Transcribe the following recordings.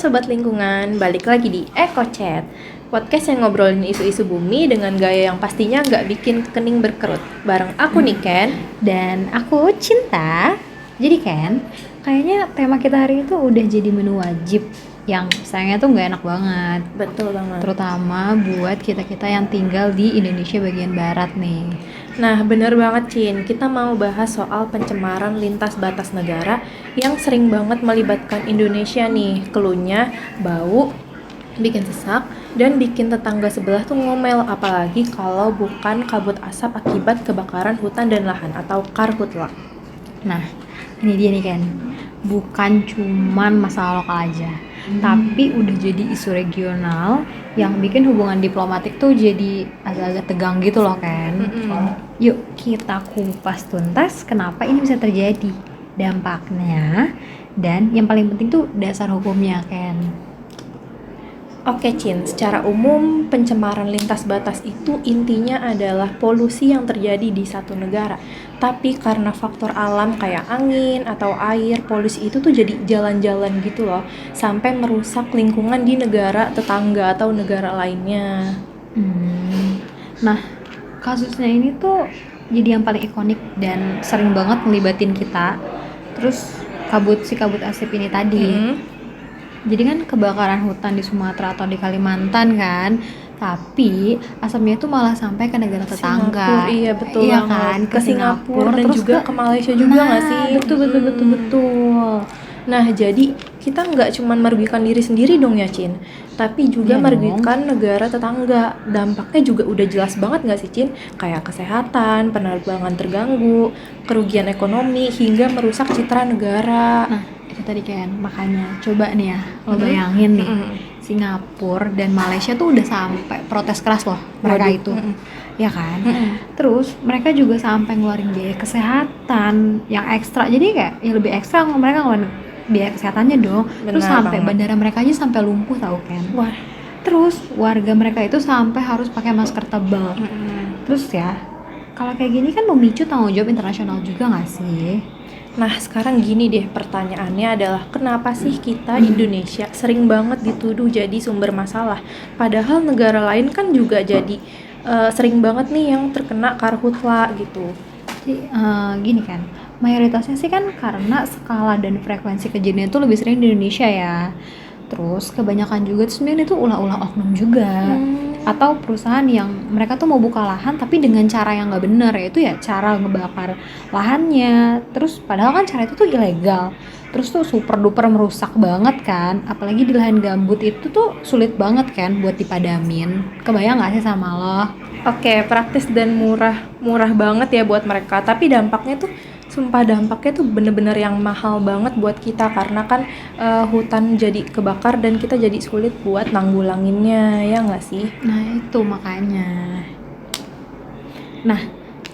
Sobat Lingkungan, balik lagi di EcoChat, podcast yang ngobrolin isu-isu bumi dengan gaya yang pastinya nggak bikin kening berkerut. Bareng aku nih Ken. Dan aku Cinta. Jadi Ken, kayaknya tema kita hari itu udah jadi menu wajib yang sayangnya tuh nggak enak banget. Betul banget. Terutama buat kita-kita yang tinggal di Indonesia bagian barat nih. Nah bener banget Cin, kita mau bahas soal pencemaran lintas batas negara yang sering banget melibatkan Indonesia nih. Keluhnya bau, bikin sesak, dan bikin tetangga sebelah tuh ngomel, apalagi kalau bukan kabut asap akibat kebakaran hutan dan lahan atau karhutla. Nah, ini dia nih Ken, bukan cuman masalah lokal aja, tapi udah jadi isu regional yang bikin hubungan diplomatik tuh jadi agak-agak tegang gitu loh Ken. Yuk kita kupas tuntas kenapa ini bisa terjadi, dampaknya, dan yang paling penting tuh dasar hukumnya Ken. Oke Cin, secara umum pencemaran lintas batas itu intinya adalah polusi yang terjadi di satu negara. Tapi karena faktor alam kayak angin atau air, polusi itu tuh jadi jalan-jalan gitu loh, sampai merusak lingkungan di negara tetangga atau negara lainnya. Nah, kasusnya ini tuh jadi yang paling ikonik dan sering banget ngelibatin kita. Terus kabut asap ini tadi. Jadi kan kebakaran hutan di Sumatera atau di Kalimantan kan, tapi asapnya itu malah sampai ke negara tetangga. Singapura, iya betul iya banget. kan, Ke Singapura dan terus juga ke Malaysia juga nggak sih? Betul. Nah jadi kita nggak cuma merugikan diri sendiri dong ya Cin, tapi juga Iya merugikan negara tetangga. Dampaknya juga udah jelas banget nggak sih Cin? Kayak kesehatan, penerbangan terganggu, kerugian ekonomi, hingga merusak citra negara. Nah, itu tadi kan, makanya coba nih ya, lo bayangin nih, Singapura dan Malaysia tuh udah sampai protes keras loh mereka itu, ya kan? Terus mereka juga sampai ngeluarin biaya kesehatan yang ekstra, jadi kayak yang lebih ekstra mereka ngeluarin biaya kesehatannya dong. Terus Benar sampai banget. bandara mereka aja sampai lumpuh tau kan? Wah. Terus warga mereka itu sampai harus pakai masker tebal. Terus ya, kalau kayak gini kan memicu tanggung jawab internasional juga nggak sih? Nah sekarang gini deh, pertanyaannya adalah kenapa sih kita Indonesia sering banget dituduh jadi sumber masalah, padahal negara lain kan juga jadi sering banget nih yang terkena karhutla gitu. Jadi gini kan, mayoritasnya sih kan karena skala dan frekuensi kejadian itu lebih sering di Indonesia ya. Terus kebanyakan juga tuh sebenarnya itu ulah-ulah oknum juga. Atau perusahaan yang mereka tuh mau buka lahan tapi dengan cara yang nggak benar, yaitu ya cara ngebakar lahannya. Terus padahal kan cara itu tuh ilegal. Terus tuh super duper merusak banget kan. Apalagi di lahan gambut itu tuh sulit banget kan buat dipadamin. Kebayang nggak sih sama lo? Oke, praktis dan murah banget ya buat mereka, tapi dampaknya tuh bener-bener yang mahal banget buat kita, karena kan hutan jadi kebakar dan kita jadi sulit buat nanggulanginnya, ya nggak sih? Nah itu makanya. Nah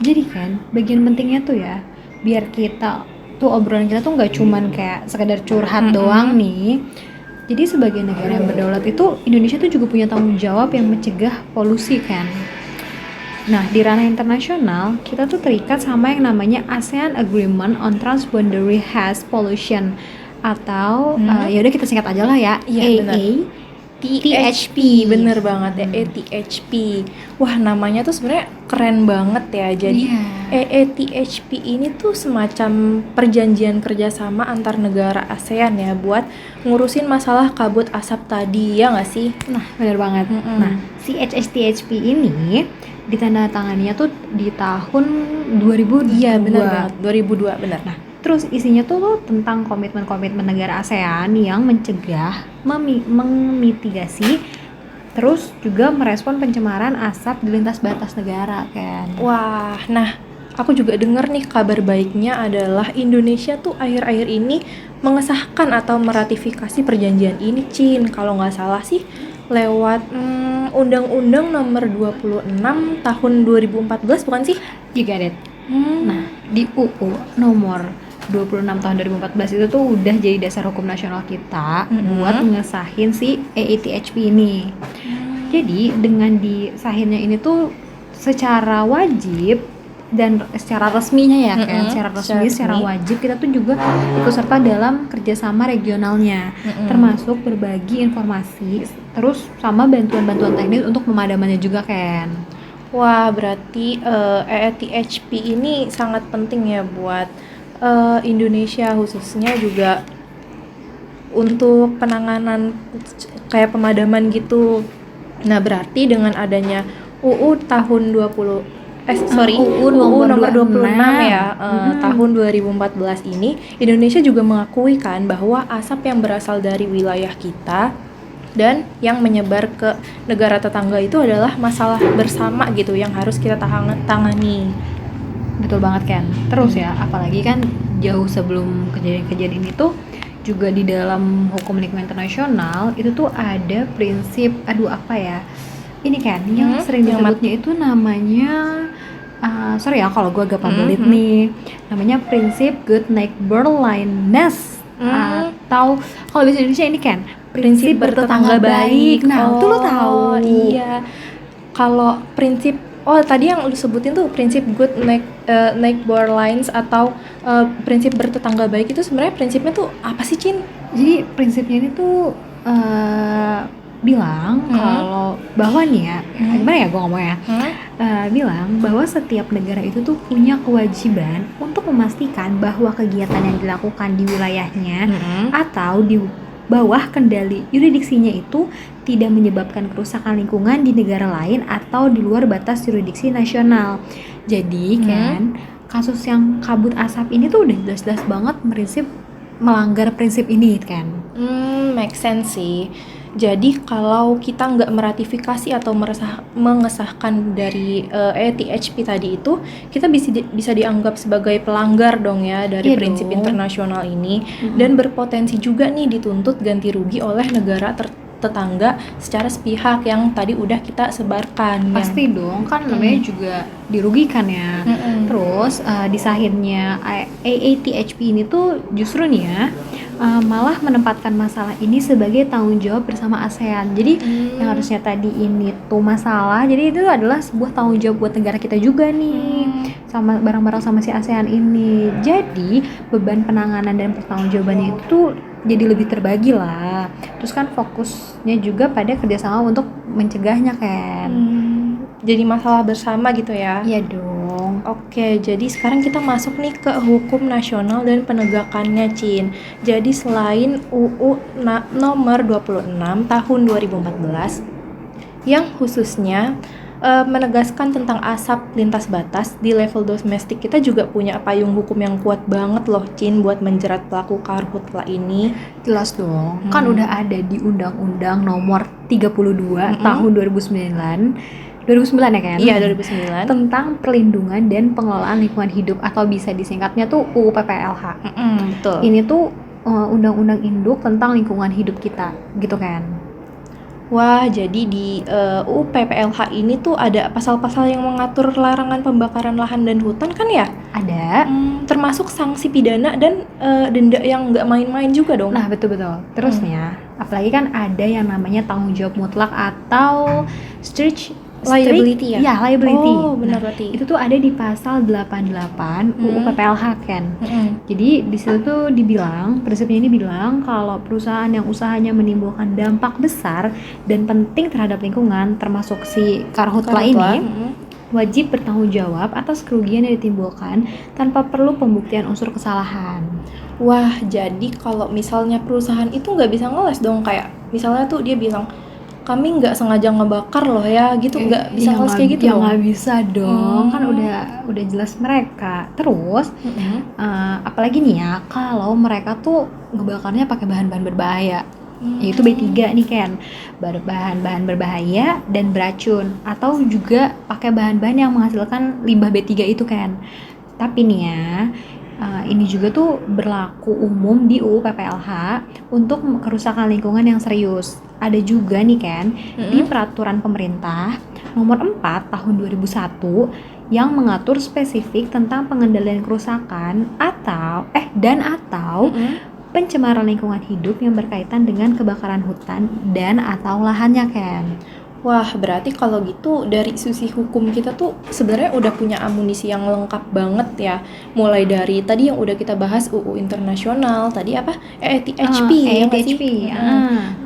jadi kan bagian pentingnya tuh ya, biar kita tuh obrolan kita tuh nggak cuman kayak sekedar curhat doang nih. Jadi sebagai negara yang berdaulat itu, Indonesia tuh juga punya tanggung jawab yang mencegah polusi kan. Nah, di ranah internasional, kita tuh terikat sama yang namanya ASEAN Agreement on Transboundary Haze Pollution, atau ya udah kita singkat aja lah ya, Iya, benar. THP. Bener banget ya, ETHP. Wah, namanya tuh sebenarnya keren banget ya. Jadi EETHP ini tuh semacam perjanjian kerjasama antar negara ASEAN ya, buat ngurusin masalah kabut asap tadi, ya nggak sih? Nah, bener banget. Nah, si HHTHP ini ditandatanganinya tuh di tahun 2002. Iya, bener banget, 2002, bener. Nah, terus isinya tuh tentang komitmen-komitmen negara ASEAN yang mencegah, memitigasi, terus juga merespon pencemaran asap di lintas batas negara kan. Wah, nah aku juga denger nih kabar baiknya adalah Indonesia tuh akhir-akhir ini mengesahkan atau meratifikasi perjanjian ini, Cin. Kalau nggak salah sih lewat Undang-Undang nomor 26 tahun 2014, bukan sih? You got it. Nah, di UU nomor 26 tahun 2014 itu tuh udah jadi dasar hukum nasional kita buat ngesahin si EETHP ini. Jadi dengan disahinnya ini tuh secara wajib dan secara resminya ya kan, secara resmi, secara resmi. wajib kita tuh juga ikut serta dalam kerjasama regionalnya, termasuk berbagi informasi, terus sama bantuan-bantuan teknis untuk pemadamannya juga kan. Wah, berarti EETHP ini sangat penting ya buat Indonesia, khususnya juga untuk penanganan kayak pemadaman gitu. Nah, berarti dengan adanya UU tahun 20 UU UU nomor 26 26 ya, tahun 2014 ini, Indonesia juga mengakui kan bahwa asap yang berasal dari wilayah kita dan yang menyebar ke negara tetangga itu adalah masalah bersama gitu yang harus kita tangani. Betul banget kan. Terus ya, apalagi kan jauh sebelum kejadian-kejadian ini tuh juga di dalam hukum lingkungan internasional itu tuh ada prinsip, ini kan yang sering yang disebutnya itu namanya sorry ya kalau gue agak pambelit nih, namanya prinsip good neighborliness, atau kalau bahasa Indonesia ini kan prinsip bertetangga baik. Nah, itu lo tahu. Iya. Kalau prinsip tadi yang lu sebutin tuh prinsip good neighborliness atau prinsip bertetangga baik itu sebenarnya prinsipnya tuh apa sih, Cin? Jadi prinsipnya ini tuh bilang kalau bahwa nih ya, gimana ya gue ngomongnya, bilang bahwa setiap negara itu tuh punya kewajiban untuk memastikan bahwa kegiatan yang dilakukan di wilayahnya atau di bawah kendali yuridiksinya itu tidak menyebabkan kerusakan lingkungan di negara lain atau di luar batas yuridiksi nasional. Jadi kan kasus yang kabut asap ini tuh udah jelas-jelas banget melanggar prinsip ini kan. Make sense sih. Jadi kalau kita nggak meratifikasi atau mengesahkan dari ETHP tadi itu, kita bisa dianggap sebagai pelanggar dong ya dari prinsip internasional ini, dan berpotensi juga nih dituntut ganti rugi oleh negara tetangga secara sepihak yang tadi udah kita sebarkan. Pasti dong, kan namanya juga dirugikan ya. Terus di sahihnya EETHP ini tuh justru nih ya, malah menempatkan masalah ini sebagai tanggung jawab bersama ASEAN. Jadi yang harusnya tadi ini tuh masalah, jadi itu adalah sebuah tanggung jawab buat negara kita juga nih, sama bareng-bareng sama si ASEAN ini. Jadi beban penanganan dan pertanggungjawabannya itu tuh jadi lebih terbagi lah. Terus kan fokusnya juga pada kerjasama untuk mencegahnya kan. Jadi masalah bersama gitu ya. Iya dong. Oke, jadi sekarang kita masuk nih ke hukum nasional dan penegakannya, Cin. Jadi selain UU nomor 26 tahun 2014 yang khususnya menegaskan tentang asap lintas batas di level domestik, kita juga punya payung hukum yang kuat banget loh, Cin, buat menjerat pelaku karhutla ini. Jelas dong, kan udah ada di Undang-Undang nomor 32 tahun 2009 ya kan? Iya, 2009. Tentang perlindungan dan pengelolaan lingkungan hidup, atau bisa disingkatnya tuh UU PPLH. Betul. Ini tuh undang-undang induk tentang lingkungan hidup kita, gitu kan? Wah, jadi di UU PPLH ini tuh ada pasal-pasal yang mengatur larangan pembakaran lahan dan hutan kan ya? Ada. Termasuk sanksi pidana dan denda yang nggak main-main juga dong. Nah, betul-betul. Terusnya, apalagi kan ada yang namanya tanggung jawab mutlak atau liability ya? Ya, liability. Oh, benar berarti. Itu tuh ada di pasal 88 UU PPLH kan. Jadi di situ tuh prinsipnya ini bilang kalau perusahaan yang usahanya menimbulkan dampak besar dan penting terhadap lingkungan, termasuk si karhutla ini, wajib bertanggung jawab atas kerugian yang ditimbulkan tanpa perlu pembuktian unsur kesalahan. Wah, jadi kalau misalnya perusahaan itu nggak bisa ngeles dong, kayak misalnya tuh dia bilang kami nggak sengaja ngebakar loh ya, gitu nggak bisa ngeles kayak gitu ya dong? Nggak bisa dong, kan udah jelas mereka. Terus apalagi nih ya, kalau mereka tuh ngebakarnya pakai bahan-bahan berbahaya, yaitu B3 nih kan, bahan-bahan berbahaya dan beracun, atau juga pakai bahan-bahan yang menghasilkan limbah B3 itu kan. Tapi nih ya, ini juga tuh berlaku umum di UU PPLH untuk kerusakan lingkungan yang serius. Ada juga nih kan di peraturan pemerintah nomor 4 tahun 2001 yang mengatur spesifik tentang pengendalian kerusakan atau pencemaran lingkungan hidup yang berkaitan dengan kebakaran hutan dan atau lahannya kan. Wah, berarti kalau gitu dari sisi hukum kita tuh sebenarnya udah punya amunisi yang lengkap banget ya. Mulai dari tadi yang udah kita bahas UU internasional, tadi apa? EETHP ya nggak sih? EETHP,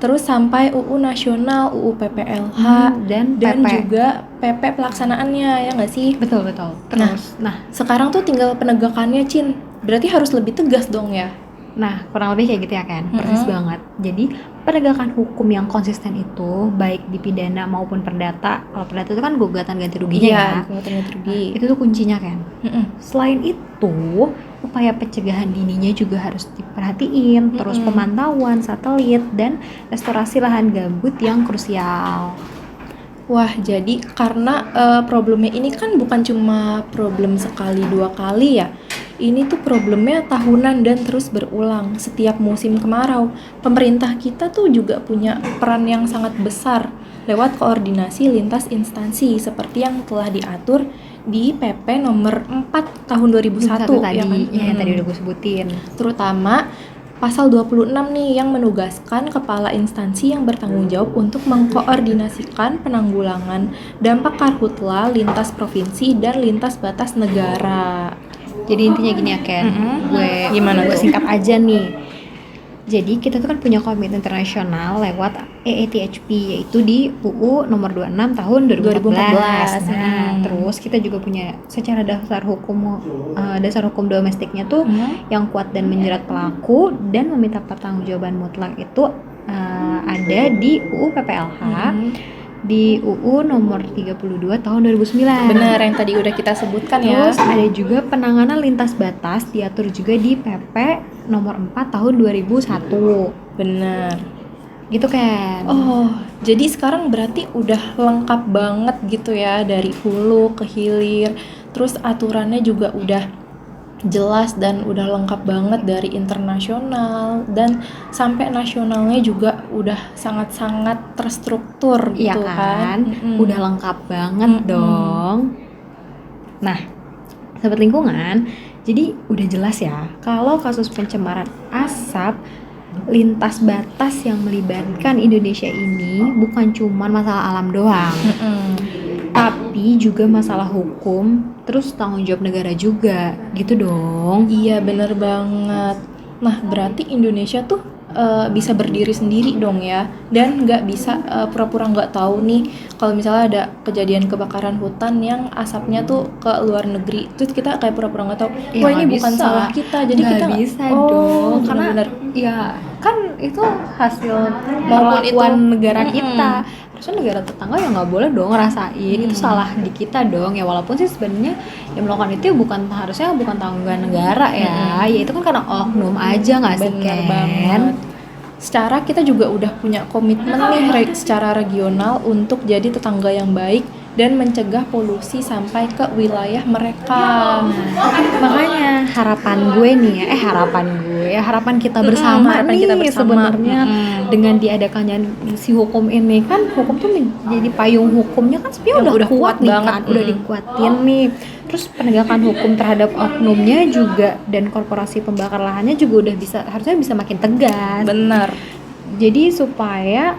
Terus sampai UU nasional, UU PPLH, dan dan PP. juga PP pelaksanaannya ya nggak sih? Betul. Terus, Sekarang tuh tinggal penegakannya, Cin. Berarti harus lebih tegas dong ya? Nah, kurang lebih kayak gitu ya kan, persis banget. Jadi penegakan hukum yang konsisten itu baik di pidana maupun perdata. Kalau perdata itu kan gugatan ganti ruginya ya. Gugatan ganti rugi. Itu tuh kuncinya kan. Selain itu, upaya pencegahan dininya juga harus diperhatiin. Terus pemantauan satelit dan restorasi lahan gambut yang krusial. Wah, jadi karena problemnya ini kan bukan cuma problem sekali dua kali ya. Ini tuh problemnya tahunan dan terus berulang setiap musim kemarau. Pemerintah kita tuh juga punya peran yang sangat besar lewat koordinasi lintas instansi seperti yang telah diatur di PP nomor 4 tahun 2001 tadi, ya kan? yang tadi udah gue sebutin. Terutama Pasal 26 nih yang menugaskan kepala instansi yang bertanggung jawab untuk mengkoordinasikan penanggulangan dampak karhutla lintas provinsi dan lintas batas negara. Jadi intinya gini ya Ken, gue singkat aja nih. Jadi kita tuh kan punya komitmen internasional lewat EETHP, yaitu di UU nomor 26 tahun 2014. Terus kita juga punya secara dasar hukum domestiknya tuh yang kuat dan menjerat pelaku dan meminta pertanggungjawaban mutlak itu ada di UU PPLH. Di UU nomor 32 tahun 2009. Benar, yang tadi udah kita sebutkan ya. Terus ada juga penanganan lintas batas diatur juga di PP nomor 4 tahun 2001. Benar. Gitu kan. Oh, jadi sekarang berarti udah lengkap banget gitu ya dari hulu ke hilir. Terus aturannya juga udah jelas dan udah lengkap banget dari internasional dan sampai nasionalnya juga udah sangat-sangat terstruktur gitu kan. Udah lengkap banget dong. Nah, sahabat lingkungan, jadi udah jelas ya kalau kasus pencemaran asap lintas batas yang melibatkan Indonesia ini bukan cuma masalah alam doang. Tapi juga masalah hukum, terus tanggung jawab negara juga, gitu dong. Iya, bener banget. Nah, berarti Indonesia tuh bisa berdiri sendiri dong ya, dan nggak bisa pura-pura nggak tahu nih kalau misalnya ada kejadian kebakaran hutan yang asapnya tuh ke luar negeri, terus kita kayak pura-pura nggak tahu. Wah, ini bukan salah kita, jadi nggak kita bisa dong, karena bener-bener. Ya kan itu hasil Maupun perlakuan itu negara kita. Harusnya negara tetangga ya nggak boleh dong ngerasain itu salah di kita dong ya, walaupun sih sebenarnya yang melakukan itu harusnya bukan tanggungan negara ya, ya itu kan karena oknum aja nggak sih Bener Ken? banget. Secara kita juga udah punya komitmen nih secara regional untuk jadi tetangga yang baik dan mencegah polusi sampai ke wilayah mereka. Makanya harapan kita bersama harapan nih kita bersama. sebenarnya dengan diadakannya si hukum ini kan, hukum tuh menjadi payung hukumnya kan sebenarnya udah kuat nih banget. kan, udah dikuatin nih. Terus penegakan hukum terhadap oknumnya juga dan korporasi pembakar lahannya juga harusnya bisa makin tegas. Bener. Jadi supaya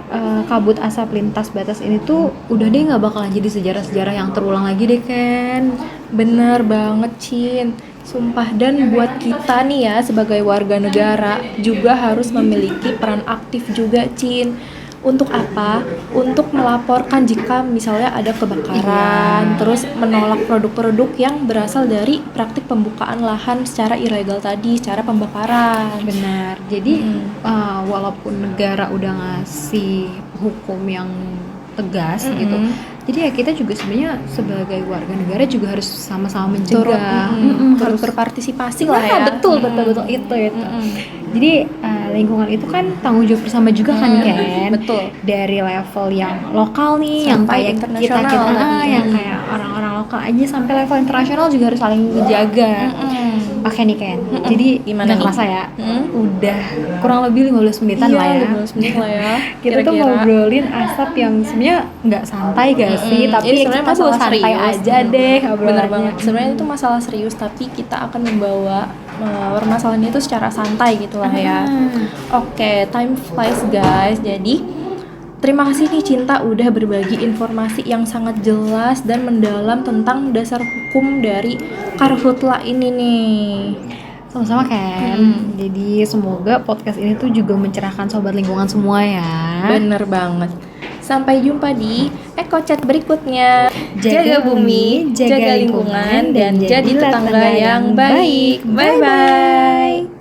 kabut asap lintas batas ini tuh udah deh nggak bakalan jadi sejarah-sejarah yang terulang lagi deh Ken. Bener banget, Cin. Sumpah, dan buat kita nih ya sebagai warga negara juga harus memiliki peran aktif juga, Cin. Untuk apa? Untuk melaporkan jika misalnya ada kebakaran, terus menolak produk-produk yang berasal dari praktik pembukaan lahan secara ilegal tadi, secara pembakaran. Benar. Jadi walaupun negara udah ngasih hukum yang tegas gitu, jadi ya kita juga sebenarnya sebagai warga negara juga harus sama-sama mencegah, harus berpartisipasi lah ya. Betul itu. Jadi lingkungan itu kan tanggung jawab bersama juga kan Ken. Betul. Dari level yang lokal nih, yang Sampai kayak internasional kita tadi. yang kayak orang-orang lokal aja sampai level internasional juga harus saling menjaga. Oke nih Ken. Jadi Gimana nggak nih? kerasa ya, udah kurang lebih 15 menitan lah ya. 15 menit lah ya. Kita tuh ngobrolin asap yang sebenarnya nggak santai gak sih, tapi Ini sebenarnya kita masalah santai serius. aja deh Bener obrolannya. banget. Sebenarnya itu masalah serius, tapi kita akan membawa permasalahan itu secara santai gitu lah ya. Oke, time flies guys. Jadi Terima kasih nih Cinta udah berbagi informasi yang sangat jelas dan mendalam tentang dasar hukum dari karhutla ini nih. Sama-sama kan. Jadi semoga podcast ini tuh juga mencerahkan sobat lingkungan semua ya. Bener banget. Sampai jumpa di EkoChat berikutnya. Jaga bumi, jaga lingkungan, dan jadi tetangga yang baik. Bye-bye.